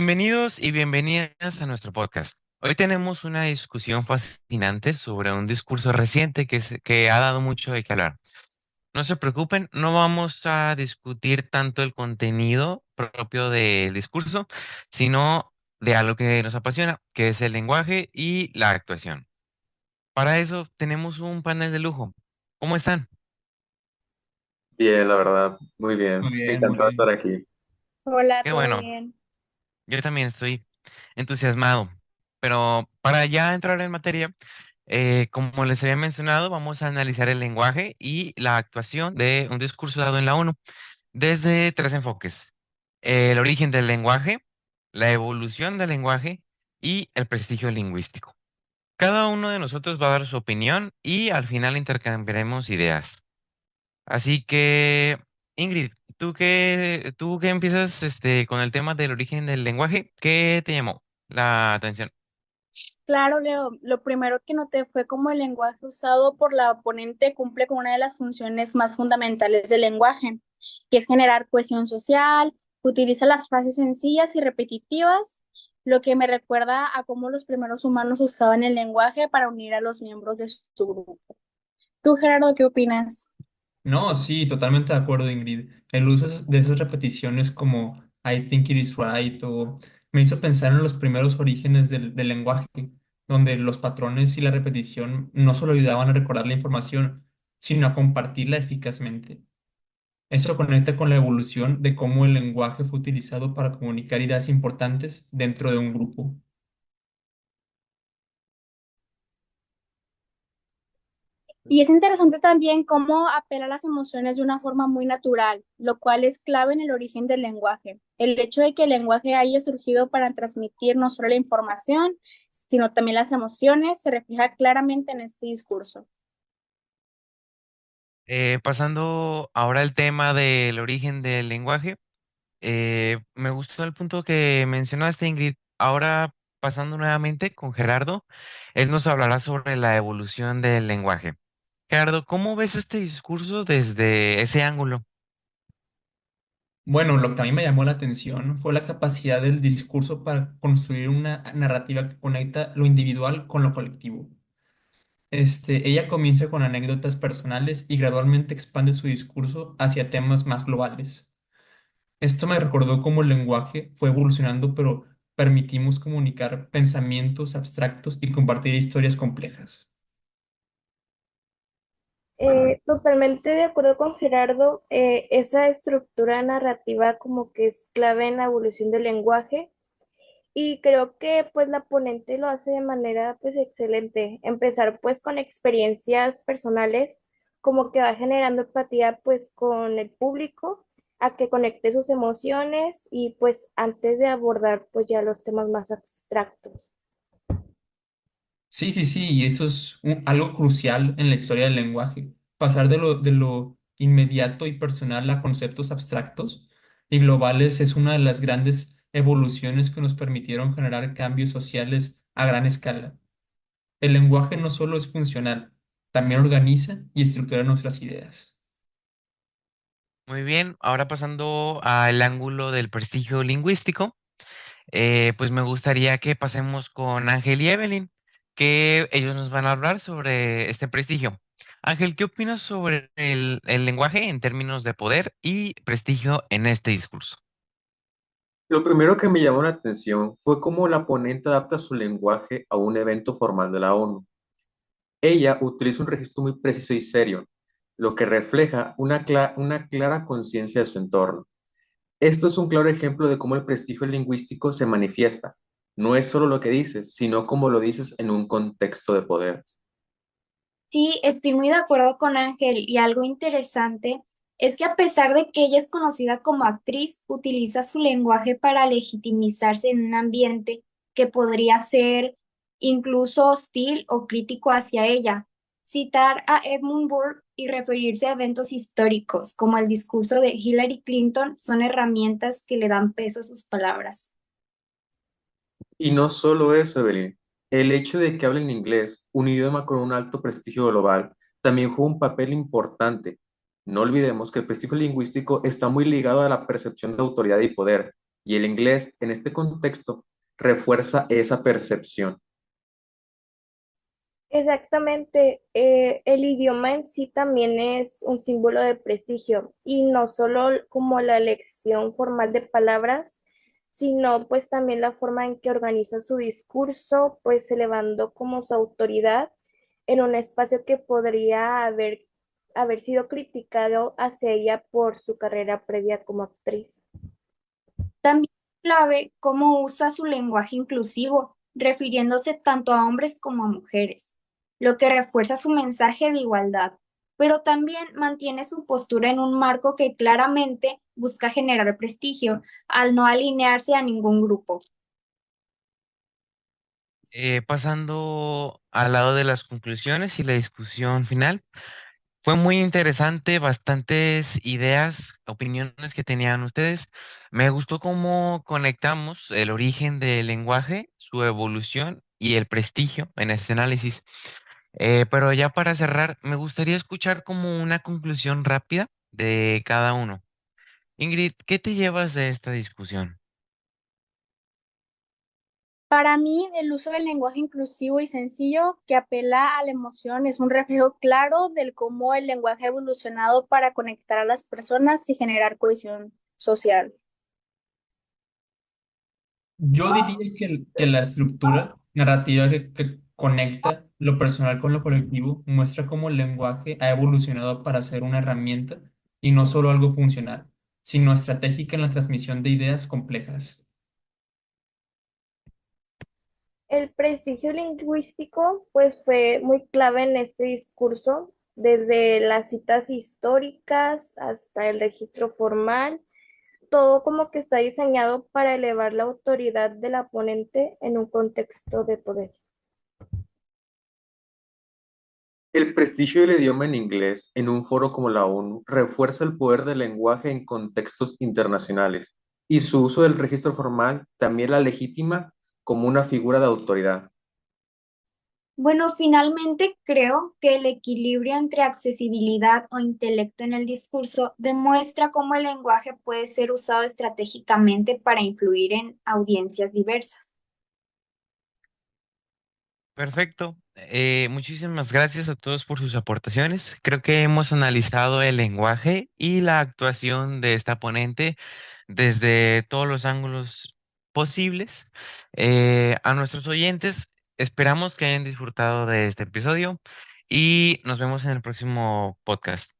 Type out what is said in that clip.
Bienvenidos y bienvenidas a nuestro podcast. Hoy tenemos una discusión fascinante sobre un discurso reciente que ha dado mucho de qué hablar. No se preocupen, no vamos a discutir tanto el contenido propio del discurso, sino de algo que nos apasiona, que es el lenguaje y la actuación. Para eso tenemos un panel de lujo. ¿Cómo están? Bien, la verdad, muy Muy bien. bien, muy Encantado de estar bien. aquí. Hola, Qué ¿todo bueno, bien? yo también estoy entusiasmado. Pero para ya entrar en materia, como les había mencionado, vamos a analizar el lenguaje y la actuación de un discurso dado en la ONU desde tres enfoques: el origen del lenguaje, la evolución del lenguaje y el prestigio lingüístico. Cada uno de nosotros va a dar su opinión y al final intercambiaremos ideas. Así que, Ingrid, tú que empiezas con el tema del origen del lenguaje, ¿qué te llamó la atención? Claro, Leo, lo primero que noté fue cómo el lenguaje usado por la ponente cumple con una de las funciones más fundamentales del lenguaje, que es generar cohesión social, utiliza las frases sencillas y repetitivas, lo que me recuerda a cómo los primeros humanos usaban el lenguaje para unir a los miembros de su grupo. ¿Tú, Gerardo, qué opinas? No, sí, totalmente de acuerdo, Ingrid. El uso de esas repeticiones como I think it is right o me hizo pensar en los primeros orígenes del lenguaje, donde los patrones y la repetición no solo ayudaban a recordar la información, sino a compartirla eficazmente. Eso conecta con la evolución de cómo el lenguaje fue utilizado para comunicar ideas importantes dentro de un grupo. Y es interesante también cómo apela a las emociones de una forma muy natural, lo cual es clave en el origen del lenguaje. El hecho de que el lenguaje haya surgido para transmitir no solo la información, sino también las emociones, se refleja claramente en este discurso. Pasando ahora al tema del origen del lenguaje, me gustó el punto que mencionaste, Ingrid. Ahora, pasando nuevamente con Gerardo, él nos hablará sobre la evolución del lenguaje. Gerardo, ¿cómo ves este discurso desde ese ángulo? Bueno, lo que a mí me llamó la atención fue la capacidad del discurso para construir una narrativa que conecta lo individual con lo colectivo. Ella comienza con anécdotas personales y gradualmente expande su discurso hacia temas más globales. Esto me recordó cómo el lenguaje fue evolucionando, pero permitimos comunicar pensamientos abstractos y compartir historias complejas. Totalmente de acuerdo con Gerardo, esa estructura narrativa como que es clave en la evolución del lenguaje y creo que pues la ponente lo hace de manera pues excelente. Empezar pues con experiencias personales como que va generando empatía pues con el público a que conecte sus emociones y pues antes de abordar pues ya los temas más abstractos. Sí, sí, sí, y eso es algo crucial en la historia del lenguaje. Pasar de lo inmediato y personal a conceptos abstractos y globales es una de las grandes evoluciones que nos permitieron generar cambios sociales a gran escala. El lenguaje no solo es funcional, también organiza y estructura nuestras ideas. Muy bien, ahora pasando al ángulo del prestigio lingüístico, pues me gustaría que pasemos con Ángel y Evelyn, que ellos nos van a hablar sobre este prestigio. Ángel, ¿qué opinas sobre el lenguaje en términos de poder y prestigio en este discurso? Lo primero que me llamó la atención fue cómo la ponente adapta su lenguaje a un evento formal de la ONU. Ella utiliza un registro muy preciso y serio, lo que refleja una clara conciencia de su entorno. Esto es un claro ejemplo de cómo el prestigio lingüístico se manifiesta. No es solo lo que dices, sino cómo lo dices en un contexto de poder. Sí, estoy muy de acuerdo con Ángel y algo interesante es que a pesar de que ella es conocida como actriz, utiliza su lenguaje para legitimizarse en un ambiente que podría ser incluso hostil o crítico hacia ella. Citar a Edmund Burke y referirse a eventos históricos como el discurso de Hillary Clinton son herramientas que le dan peso a sus palabras. Y no solo eso, Evelyn. El hecho de que hablen inglés, un idioma con un alto prestigio global, también juega un papel importante. No olvidemos que el prestigio lingüístico está muy ligado a la percepción de autoridad y poder. y el inglés en este contexto refuerza esa percepción. Exactamente, el idioma en sí también es un símbolo de prestigio y no solo como la elección formal de palabras, sino pues también la forma en que organiza su discurso, pues elevando como su autoridad en un espacio que podría haber sido criticado hacia ella por su carrera previa como actriz. También es clave cómo usa su lenguaje inclusivo, refiriéndose tanto a hombres como a mujeres, lo que refuerza su mensaje de igualdad, pero también mantiene su postura en un marco que claramente busca generar prestigio, al no alinearse a ningún grupo. Pasando al lado de las conclusiones y la discusión final, fue muy interesante, bastantes ideas, opiniones que tenían ustedes. Me gustó cómo conectamos el origen del lenguaje, su evolución y el prestigio en este análisis. Pero ya para cerrar, me gustaría escuchar como una conclusión rápida de cada uno. Ingrid, ¿qué te llevas de esta discusión? Para mí, el uso del lenguaje inclusivo y sencillo que apela a la emoción es un reflejo claro del cómo el lenguaje ha evolucionado para conectar a las personas y generar cohesión social. Yo diría que la estructura narrativa que conecta lo personal con lo colectivo muestra cómo el lenguaje ha evolucionado para ser una herramienta y no solo algo funcional, sino estratégica en la transmisión de ideas complejas. El prestigio lingüístico pues fue muy clave en este discurso, desde las citas históricas hasta el registro formal, todo como que está diseñado para elevar la autoridad de la ponente en un contexto de poder. El prestigio del idioma en inglés en un foro como la ONU refuerza el poder del lenguaje en contextos internacionales y su uso del registro formal también la legitima como una figura de autoridad. Bueno, finalmente creo que el equilibrio entre accesibilidad o intelecto en el discurso demuestra cómo el lenguaje puede ser usado estratégicamente para influir en audiencias diversas. Perfecto. Muchísimas gracias a todos por sus aportaciones. Creo que hemos analizado el lenguaje y la actuación de esta ponente desde todos los ángulos posibles. A nuestros oyentes, esperamos que hayan disfrutado de este episodio y nos vemos en el próximo podcast.